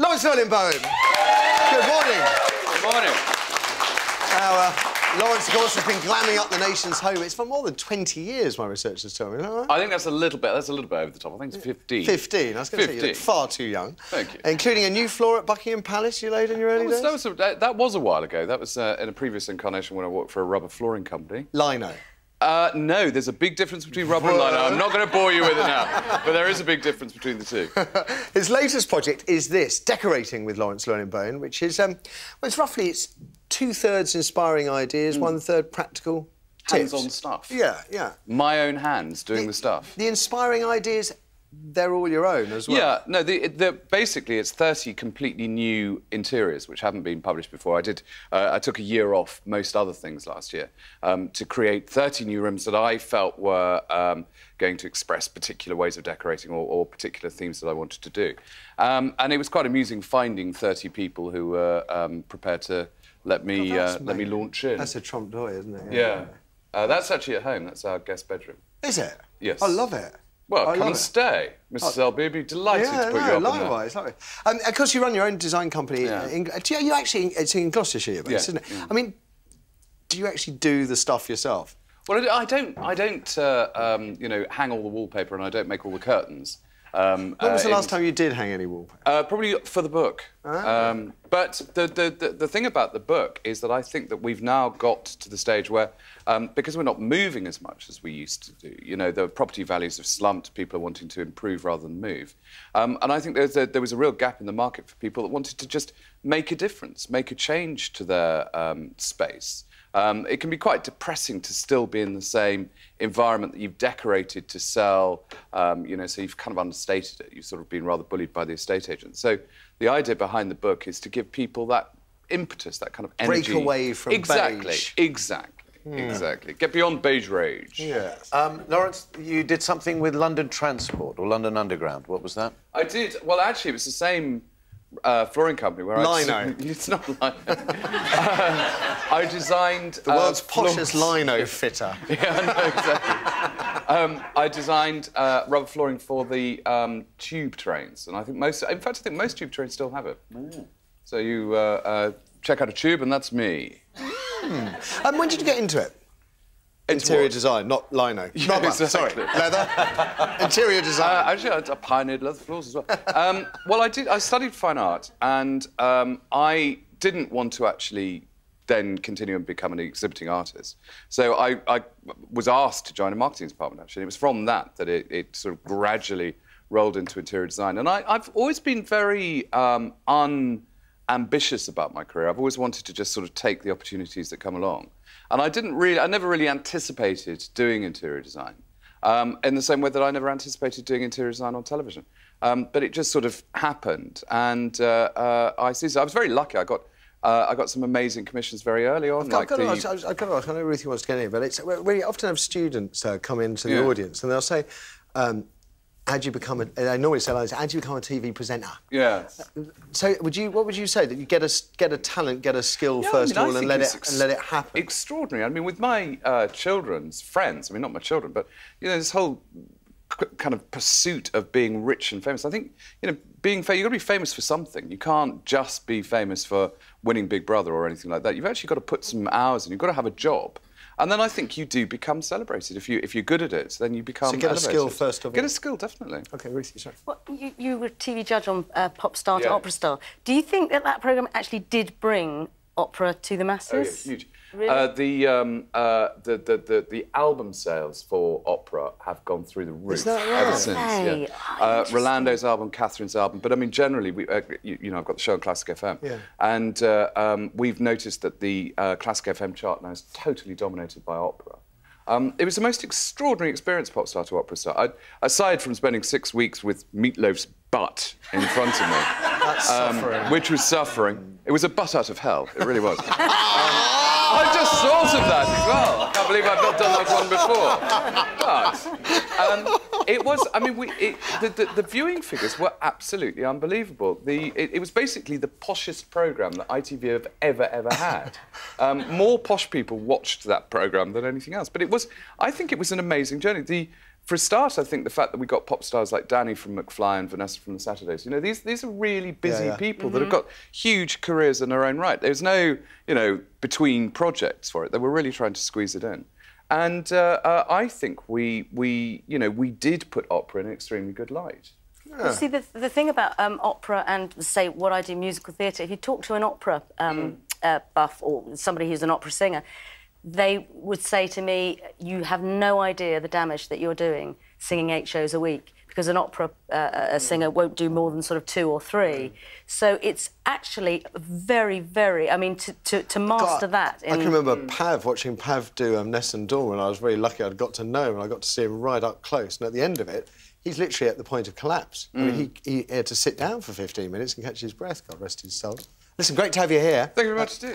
Laurence Llewelyn-Bowen. Good morning. Good morning. Now, Laurence, of course, has been glamming up the nation's home. It's for more than 20 years, my researchers tell me. Is that right? I think that's a little bit over the top. I think it's 15. 15. I was going to say you look far too young. Thank you. Including a new floor at Buckingham Palace you laid in your early days? That was a while ago. That was in a previous incarnation when I worked for a rubber flooring company. Lino. No, there's a big difference between rubber and lino. I'm not going to bore you with it now, but there is a big difference between the two. His latest project is this, Decorating with Laurence Llewelyn-Bowen, which is, well, it's roughly 2/3 inspiring ideas, 1/3 practical tips. Hands-on stuff. Yeah, yeah. My own hands doing the stuff. The inspiring ideas, they're all your own as well. Yeah, no, basically it's 30 completely new interiors which haven't been published before. I took a year off most other things last year to create 30 new rooms that I felt were going to express particular ways of decorating or particular themes that I wanted to do. And it was quite amusing finding 30 people who were prepared to let me launch in. That's a trompe l'oeil, isn't it? Yeah. That's actually at home. That's our guest bedroom. Is it? Yes. I love it. Well, come and stay, Mrs. Selby. I'd be delighted to put you up likewise, in there. Of course, you run your own design company. Yeah. You actually, it's in Gloucestershire, based, isn't it? Yeah. I mean, do you actually do the stuff yourself? Well, I don't you know, hang all the wallpaper and I don't make all the curtains. When was the last time you did hang any wallpaper? Probably for the book. But the thing about the book is that I think that we've now got to the stage where, because we're not moving as much as we used to do, you know, the property values have slumped, people are wanting to improve rather than move. And I think there was a real gap in the market for people that wanted to just make a difference, make a change to their space. It can be quite depressing to still be in the same environment that you've decorated to sell, you know, so you've kind of understated it. You've sort of been rather bullied by the estate agent. So the idea behind the book is to give people that impetus, that kind of energy. Break away from beige. Exactly. Get beyond beige rage. Yes. Laurence, you did something with London Transport or London Underground. What was that? I did. Well, actually, it was the same flooring company where Lino. It's not Lino. I designed the world's poshest lino fitter. Yeah, I know, exactly. I designed rubber flooring for the tube trains, and I think most tube trains still have it. So you check out a tube, and that's me. And when did you get into it? Interior design, not lino. Yeah, exactly. Sorry, leather. Interior design. Actually, I pioneered leather floors as well. Well, I studied fine art, and I didn't want to actually then continue and become an exhibiting artist. So I was asked to join a marketing department, actually. It was from that it sort of gradually rolled into interior design. And I've always been very unambitious about my career. I've always wanted to just sort of take the opportunities that come along. And I never really anticipated doing interior design, in the same way that I never anticipated doing interior design on television. But it just sort of happened, and I was very lucky. I got some amazing commissions very early on. I've got to ask, I know Ruthie wants to get in, but we often have students come into the audience and they'll say, how'd you become I normally say, how'd you become a TV presenter? Yeah. So what would you say? That you get a talent, get a skill first of all, and let it happen? Extraordinary. I mean, with my children's friends, I mean, not my children, but, you know, this whole kind of pursuit of being rich and famous. I think, you know, you've got to be famous for something. You can't just be famous for winning Big Brother or anything like that. You've actually got to put some hours in. You've got to have a job. And then I think you do become celebrated. If you're good at it, then you become elevated. So get a skill first of all. Get a skill, definitely. OK, Ruthie, sorry. Well, you were a TV judge on Pop Star to Opera Star. Do you think that programme actually did bring opera to the masses? Oh, yeah, huge. Really? The album sales for opera have gone through the roof ever since. Rolando's album, Catherine's album, but I mean generally, you know, I've got the show on Classic FM, and we've noticed that the Classic FM chart now is totally dominated by opera. It was the most extraordinary experience, Pop Star to Opera Star. Aside from spending 6 weeks with Meatloaf's butt in front of me, that's suffering. Which was suffering. It was a butt out of hell. It really was. I just thought of that as well. I can't believe I've not done that one before. But it was, I mean, the viewing figures were absolutely unbelievable. It was basically the poshest programme that ITV have ever had. More posh people watched that programme than anything else. But I think it was an amazing journey. for a start, I think the fact that we got pop stars like Danny from McFly and Vanessa from the Saturdays, you know, these are really busy people that have got huge careers in their own right. There's no, you know, between projects for it. They were really trying to squeeze it in. And I think we did put opera in an extremely good light. Yeah. You see, the thing about opera and, say, what I do, musical theatre, if you talk to an opera buff or somebody who's an opera singer, they would say to me, you have no idea the damage that you're doing singing 8 shows a week, because an opera singer won't do more than sort of 2 or 3. So it's actually very, very... I mean, to master that... I can remember watching Pav do Ness and Dawn when I was very lucky. I'd got to know him and I got to see him right up close. And at the end of it, he's literally at the point of collapse. I mean, he had to sit down for 15 minutes and catch his breath, God rest his soul. Listen, great to have you here. Thank you very much, too.